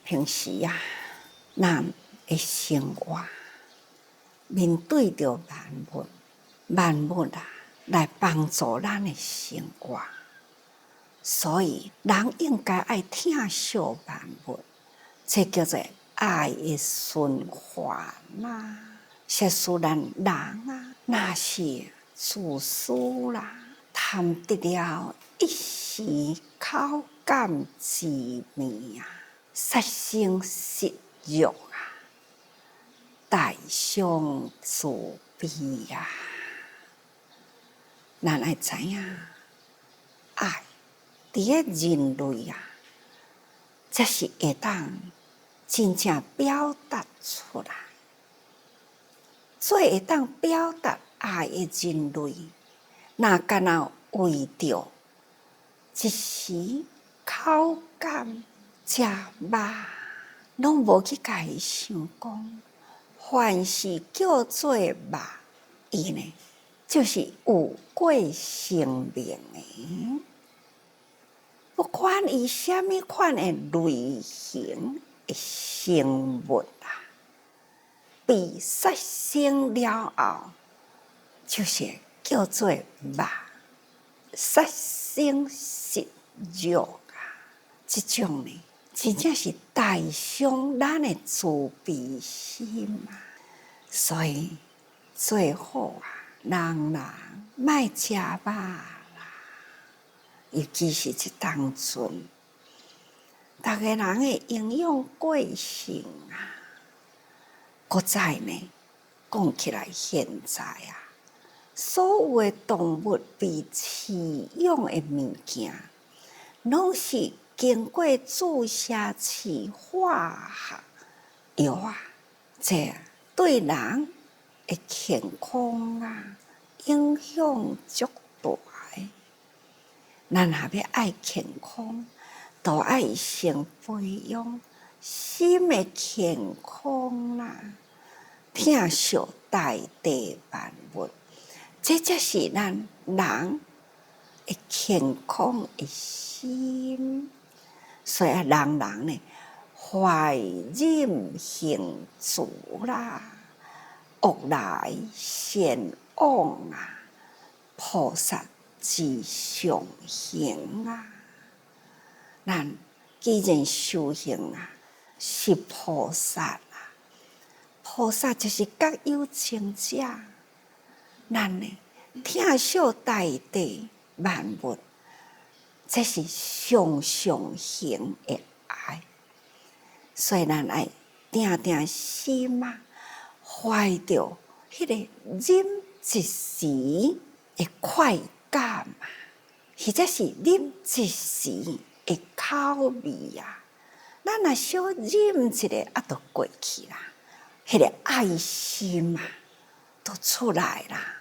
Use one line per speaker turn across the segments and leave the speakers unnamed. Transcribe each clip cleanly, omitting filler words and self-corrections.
平时咱的生活面对着万物来帮助咱的生活，所以人应该爱疼惜万物，这叫做爱的循环啦。说使咱人若是自私啦，贪得了一时口感滋味杀生食肉大伤自悲咱爱知影，爱伫个人类才是会当真正表达出来。最会当表达爱的人类，若干那为着一时口感食肉，拢无去家己想讲，凡是叫做肉，伊呢就是有过生命的，不管伊什么款的类型的生物被杀生了后，就是叫做肉，杀生食肉这种呢，真正是大伤咱的自卑心所以最好人莫食肉啦，尤其是这当阵，逐个人的营养过剩搁再呢，讲起来现在所有的动物被饲养的物件，拢是经过注射饲化学药这对人的健康影响足大的。咱若要爱健康，都爱先培养心的健康疼惜大地万物，这才是咱人的健康的心。所以人呢，怀忍行足恶来先往菩萨之上行咱既然修行是菩萨菩萨就是觉有情者，咱呢疼惜大地万物，这是上行的爱。所以咱爱定定心怀着迄个忍一时的快感或者是忍一时的口味咱若小忍一下就过去啦。迄个爱心都出来啦，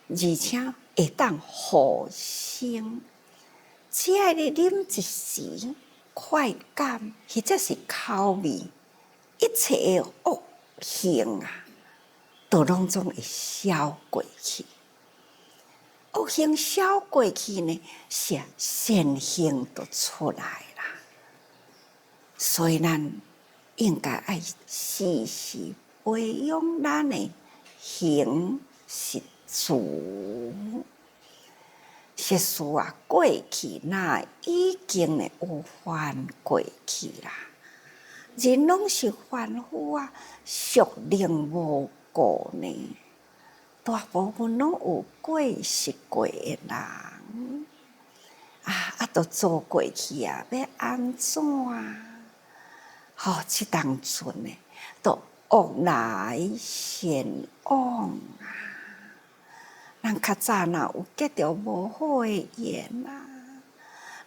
而且会当互生。只要你忍一时快感，或者是口味，一切的恶行都拢总会消过去。恶行消过去呢，是善行都出来啦。所以咱应该爱时时培养咱的行识足。实事过去那已经有还过去啦。人拢是凡夫俗龄无故呢，大部分拢有过失过的人都做过去要安怎这当阵呢，都恶来先往咱较早若有结着无好的缘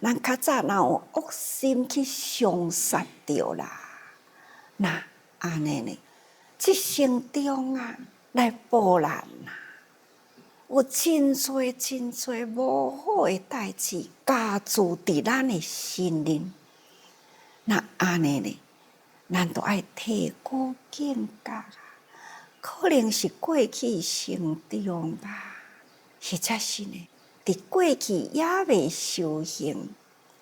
咱较早若有恶心去伤杀着那安尼呢，这生中来报咱有真多真多无好的代志加诸伫咱的心灵，那安尼呢，咱都爱提高警觉可能是过去生中或者是呢，伫过去也未修行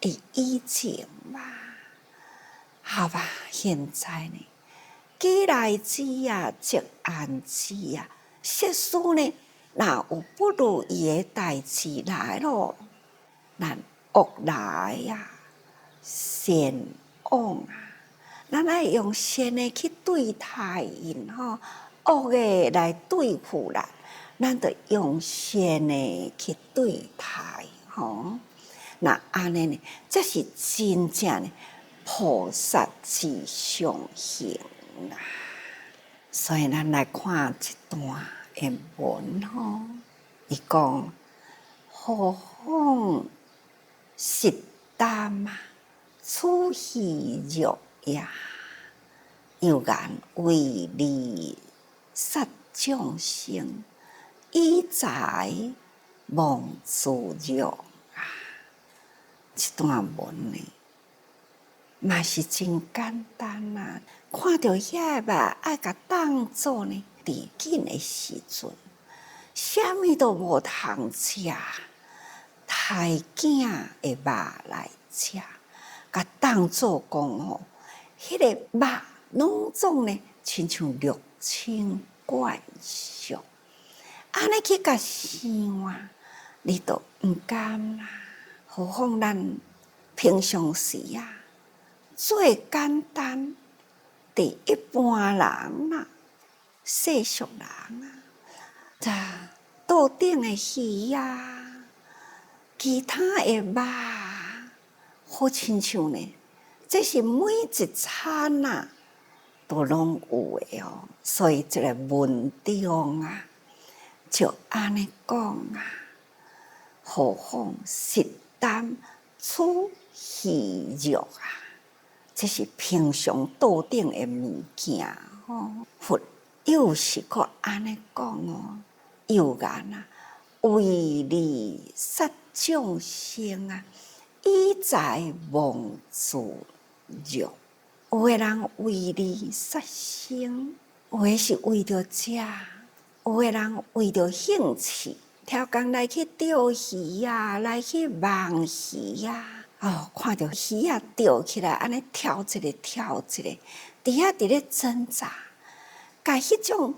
的以前好吧，现在呢，既来之啊，则安之啊。世事呢，若有不如意的代志来咯，咱恶来啊，善往啊，咱爱用善的去对待因吼，恶的来对付咱，咱得用善的去对待吼。那安尼呢，这是真正的菩萨之上行啊！所以咱来看一段的文吼，伊讲何况实担啊，处喜辱也，又然为利杀众生，以财忘自辱啊！这段文呢，嘛是真简单啊！看到遐个肉，爱甲当做呢，伫紧的时阵，啥物都无通食，太囝的肉来食，甲当做讲吼，迄个肉拢总呢，亲像六亲眷属，安尼去甲想啊，你都毋甘啦。何况咱平常时啊，最简单，伫一般人啊，世俗人啊，咋桌顶的鱼啊，其他的肉，好亲像呢，这是每一餐啊，都拢有的哦。所以这个文中啊，就安尼讲啊，何况实担处喜辱啊，这是平常桌顶的物件吼。佛又是个安尼讲哦，又然啊，为利杀众生啊，以财忘自辱。有的人为利杀生，有的是为着食，有的人为着兴趣。超工来去钓鱼啊，来去望鱼啊，哦，看到鱼啊钓起来，安尼跳一个跳一个，伫遐伫咧挣扎，甲迄种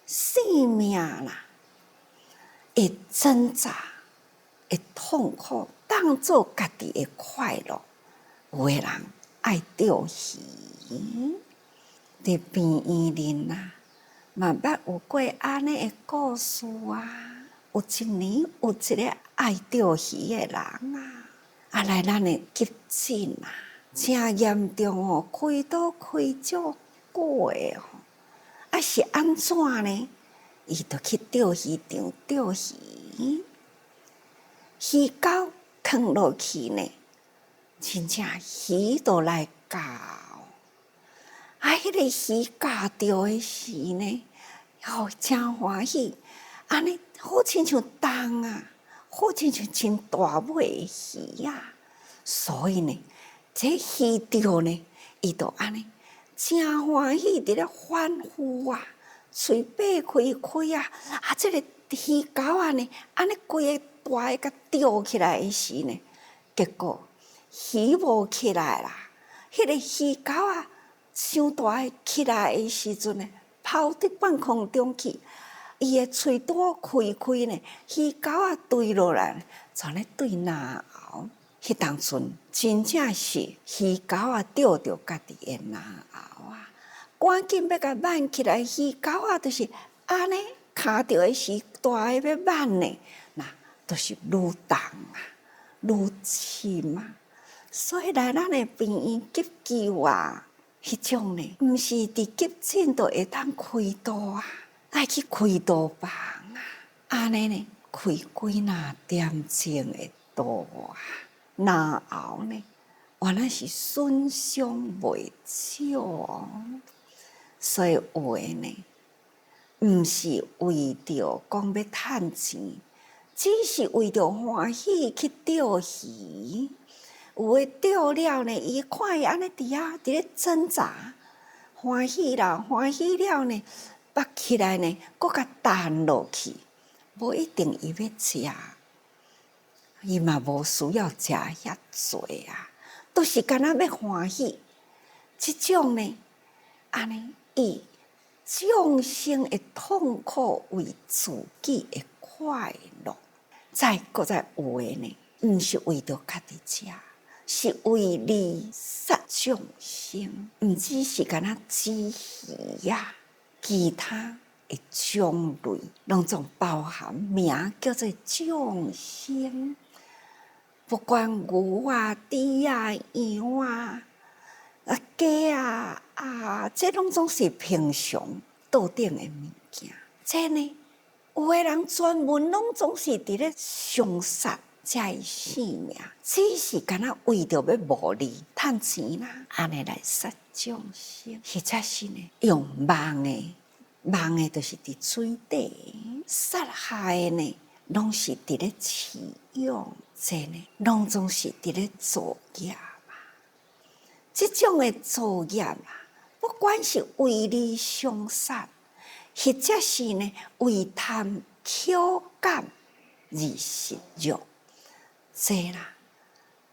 生命啦，会挣扎，会痛苦，当作家己的快乐。有的人爱钓鱼，伫边缘人啊，嘛捌有过安尼的故事啊。有一年，有一个爱钓鱼的人啊，来咱的急诊啊，真严重哦，开刀开足久的哦，啊是安怎呢？伊就去钓鱼场钓鱼，鱼钩放落去呢，真正鱼都来咬，啊，迄个鱼咬着的时呢，哦，真欢喜，安尼。好亲像重啊，好亲像真大尾的鱼啊，所以呢，这鱼钓呢，伊就安尼真欢喜伫咧欢呼啊，嘴巴开开啊，啊，这个鱼钩啊呢，安尼规个大个甲钓起来的时呢，结果鱼无起来啦，迄个鱼钩啊，伤大起来的时阵呢，抛伫半空中去。伊的喙肚开开呢，鱼钩啊坠落来，全咧对哪后。迄当阵真正是鱼钩啊钓着家己的哪后啊，赶紧要甲挽起来，鱼钩啊就是安尼卡着的是大个要挽呢，那就是愈重啊，愈深啊。所以来咱的病院急救啊，迄种呢，毋是伫急诊就会当开刀啊。爱去开刀房啊，安尼呢，开几若点钟的刀啊，然后呢，原来是损伤袂少哦。所以有的呢，毋是为着讲要趁钱，只是为着欢喜去钓鱼。有的钓了呢，伊看伊安尼伫遐伫咧挣扎，欢喜啦，欢喜了呢。拔起来呢，搁甲弹落去，无一定伊要食，伊嘛无需要食遐多啊，都是干那要欢喜，这种呢，安尼以众生的痛苦为自己的快乐，再搁再有的呢，毋是为着家己食，是为利杀众生，毋只是干那只鱼呀，其他的种类，拢总包含名叫做众生。不管牛啊、猪啊、羊啊、鸡啊，这拢总是平常道顶的物件。这呢，有的人专门拢总是伫咧凶杀才会性命，只是干那为着要牟利、趁钱啦，安尼来杀众生，或者是呢用梦的，就是伫水底杀害的呢，拢是伫咧饲养，这呢，拢总是伫咧作业。这种的作业啦，不管是为利凶杀，或者是呢为贪口感而食肉，这啦，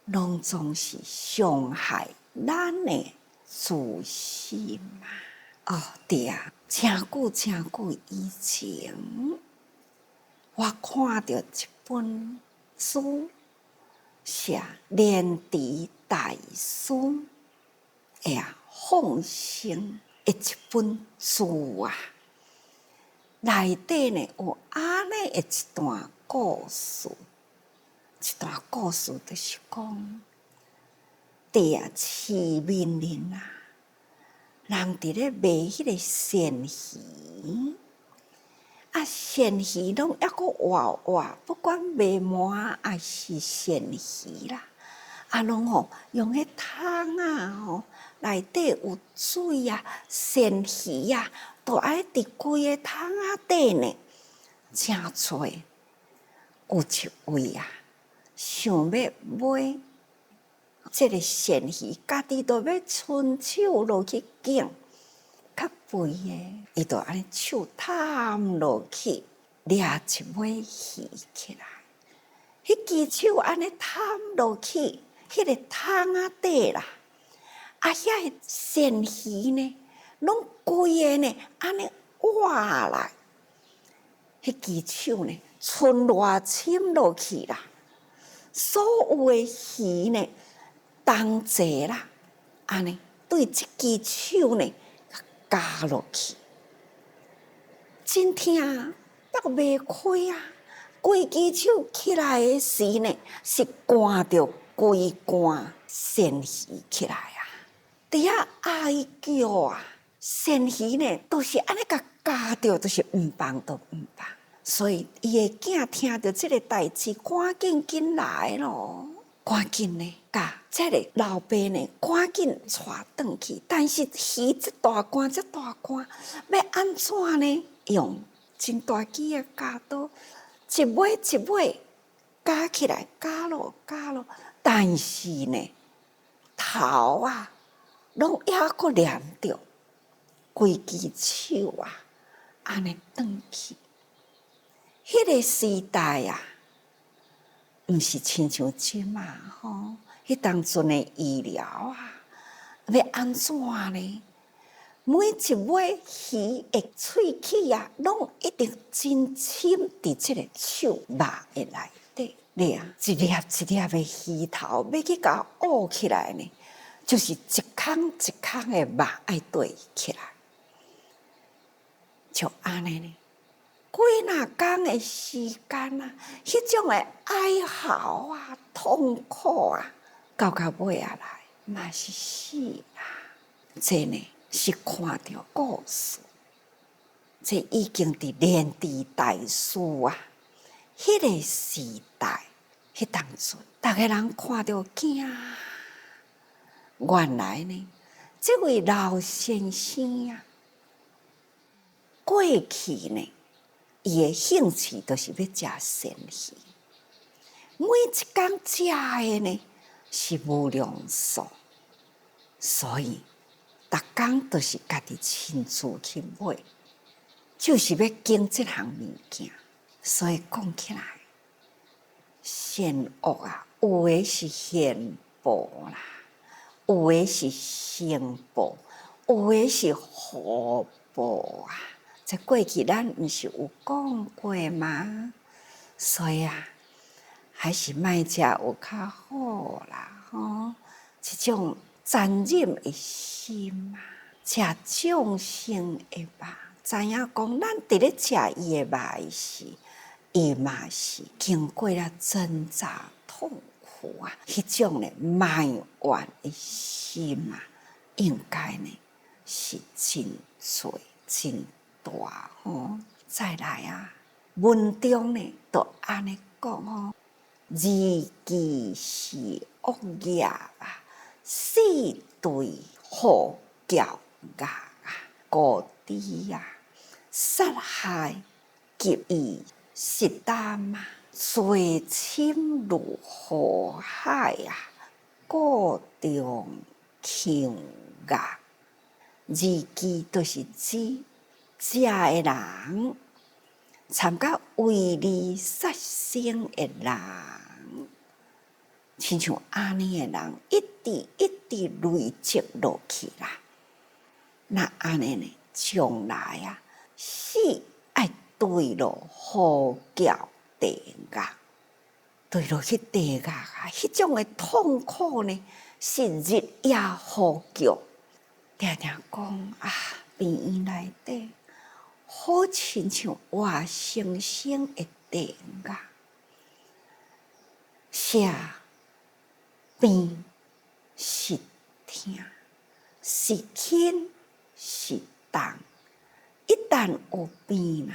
拢总是伤害咱的自心嘛。哦，对啊，真久以前，我看到一本书，写莲池大师放生的一本书啊，内底呢有安尼的一段故事，就是讲，市面人啊，人伫咧卖迄个鳝鱼，鳝鱼拢抑阁活，不管卖麻还是鳝鱼啦，拢用迄汤啊内底有水啊，鳝鱼啊，都爱伫规个汤底呢，真多。有一位想要买这个鳝鱼，家己都要伸手落去捡，较肥的，伊就安尼手探落去，掠一尾鱼起来。迄只手安尼探落去，迄个汤底啦，遐鳝鱼呢，拢规个呢安尼活来，迄只手呢，伸偌深落去啦，所有的鱼呢，同齐啦，安尼对这只手呢加落去，真疼，擘袂开啊！规只手起来的时呢，是赶着规罐鳝鱼起来啊！伫遐哀叫啊！鳝鱼呢，都是安尼甲夹着，都是毋放都毋放。所以伊的囝听到这个代志，赶紧来咯，赶紧呢，甲这个老爸呢，赶紧带转去。但是鱼这大罐，要安怎呢？用真大支的夹刀，一尾夹起来，夹咯。但是呢，头拢还阁连着，规只手安尼转去。迄个时代毋是亲像即嘛吼，迄当阵的医疗要安怎呢？每一尾鱼的喙齿拢一定真深伫即个手肉的内底。你一粒的鱼头要去甲挖起来呢，就是一空的肉爱对起来，就安尼呢。几若工的时间迄种的哀嚎痛苦到尾来嘛是死啦。这呢是看到故事，这已经伫莲池大师迄个时代，迄当阵，逐个人看到惊。原来呢，这位老先生过去呢，伊的兴趣就是要食鳝鱼，每一工食的呢是无量数，所以逐工都是家己亲自去买，就是要经这项物件。所以讲起来，善恶有的是现报啦，有诶是成报，有诶是祸报啊！这过去咱毋是有讲过吗？所以啊，还是莫食有较好啦，吼！这种残忍诶心啊，食众生诶肉，知影讲咱伫咧食伊诶肉时，伊嘛是经过了挣扎痛苦啊，迄种咧埋怨诶心啊，应该呢是真多真大吼。再来啊，文中呢都安尼讲吼，字句是恶业啊，四对好教业啊，故知啊，杀害劫义失胆啊，罪侵入火海啊，各中强业。字句就是指食诶人，参加为利杀生诶人，亲像安尼诶人，一直累积落去啦。那安尼呢，将来啊，死爱对落好教地狱，对落去地狱啊，迄种诶痛苦呢，是日夜呼叫，定定讲啊，病院内底。好亲像活生生的地狱，是病是痛，是轻是重，一旦有病啦，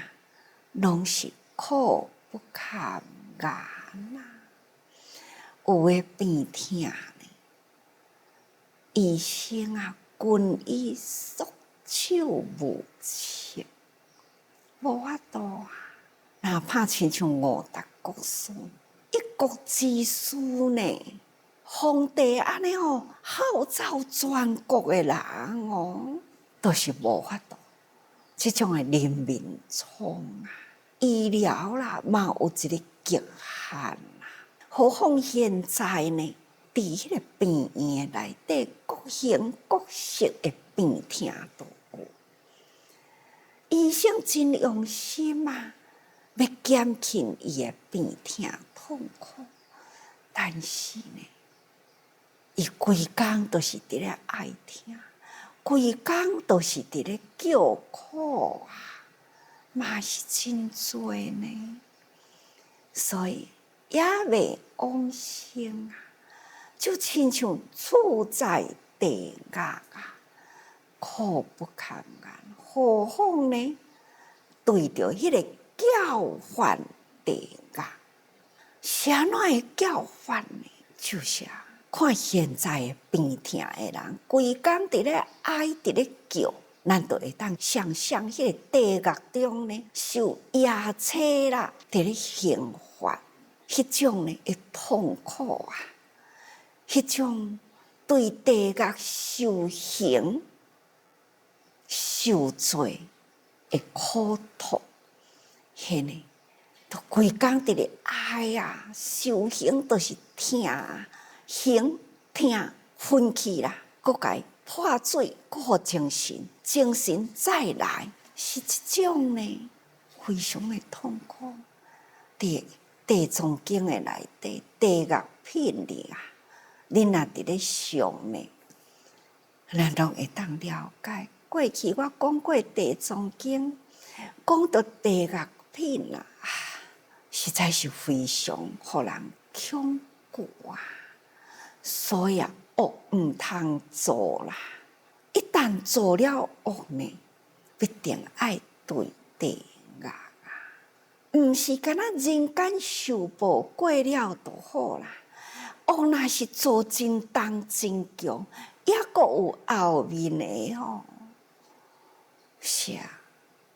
拢是苦不堪言啦。有诶病痛呢，医生啊，均以束手无策。无法度啊！哪怕亲像五达国师，一国之师呢，皇帝安尼哦，号召全国的人哦，都是无法度。这种的人民聪啊，医疗啦，嘛有一个极限啦。何况现在呢，伫迄个病院内底，各形各色的病痛都有。医生真用心啊，要减轻伊的病痛痛苦，但是呢，伊规工都是伫咧哀听，规工都是伫咧叫苦啊，嘛是真多呢。所以也未往生啊，就亲像处在地狱啊，苦不堪言。何况呢？对着迄个教范地狱，是安怎会教范呢？就是看现在的病痛的人，规工伫咧哀，伫咧叫，咱就会当想象迄个地狱中呢，受压车啦，伫咧刑罚，迄种呢会痛苦啊，迄种对地狱受刑、受罪的苦痛，迄呢，都规工伫咧哀啊，受刑都是疼啊，刑疼昏去啦，搁家破水，搁互精神再来，是这种呢，非常的痛苦。地藏经的内底，地狱品里啊，恁若伫咧想呢，咱拢会当了解。过去我讲过地藏经，讲到地狱品啊，实在是非常互人恐惧啊。所以恶毋通做啦，一旦做了恶呢，必定爱对地狱啊。毋是干那人间受报过了就好啦。恶若是做真重真强，也阁有后面的吼。是啊，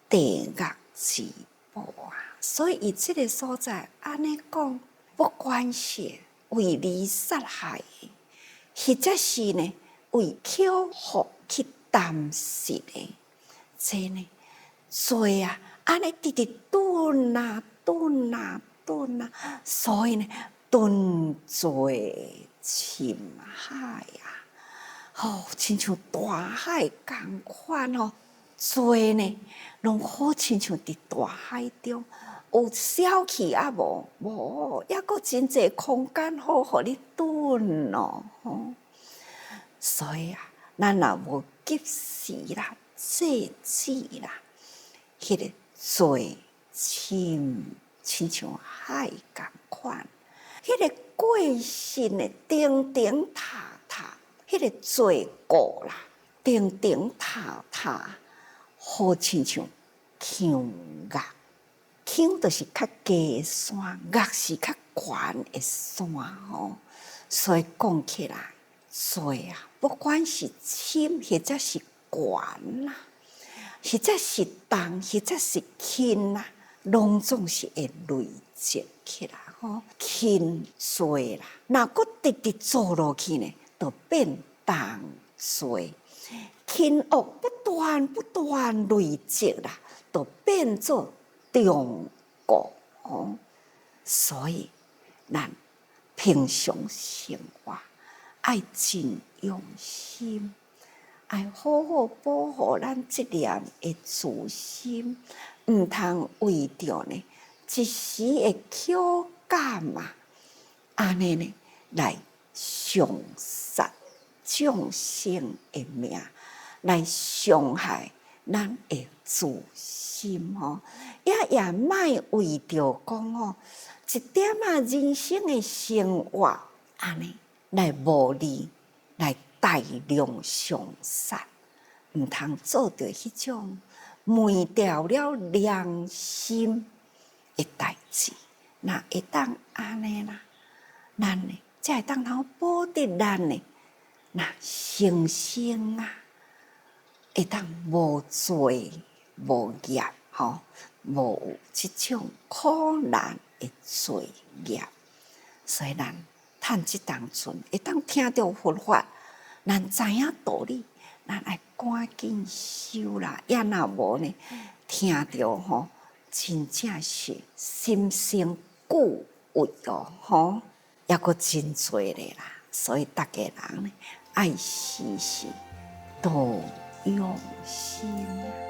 地狱之报啊！所以伊这个所在安尼讲，不管是为利杀害的，或者是呢为巧福去担失的，这呢罪啊，安尼直直顿啊顿啊顿啊，所以呢顿罪侵害啊！亲像大海同款做呢，拢好亲像伫大海中，有小气啊无，抑阁真济空间好互你蹲所以啊，咱若无及时啦、制止啦，迄个做亲像海同款，迄个过程的停停踏踏，迄个做过啦，停停踏踏，好亲像腔乐，腔就是较低山，乐是较悬的山所以讲起来，做啊，不管是深或者是悬啦，或者是重，或者是轻啦，拢总是会累积起来轻做啦，若阁直直做落去呢，就变重做。轻恶不断累积啦，就变做重过所以，咱平常生活爱真用心，爱好好保护咱这念的自心，毋通为着呢一时的口感安尼呢来伤杀众生的命，来伤害咱的自心也莫为着讲一点人生的生活安尼来无理，来大量伤杀，毋通做着迄种昧掉了良心的代志。那会当安尼啦，咱呢才会当通保得咱呢，那生生会当无罪无业无有即种苦难的罪业。所以咱趁即当阵会当听到佛法，咱知影道理，咱爱赶紧修啦。也若无呢，听到真正是心生故畏也阁真多咧啦。所以大家人呢，爱时时多用心。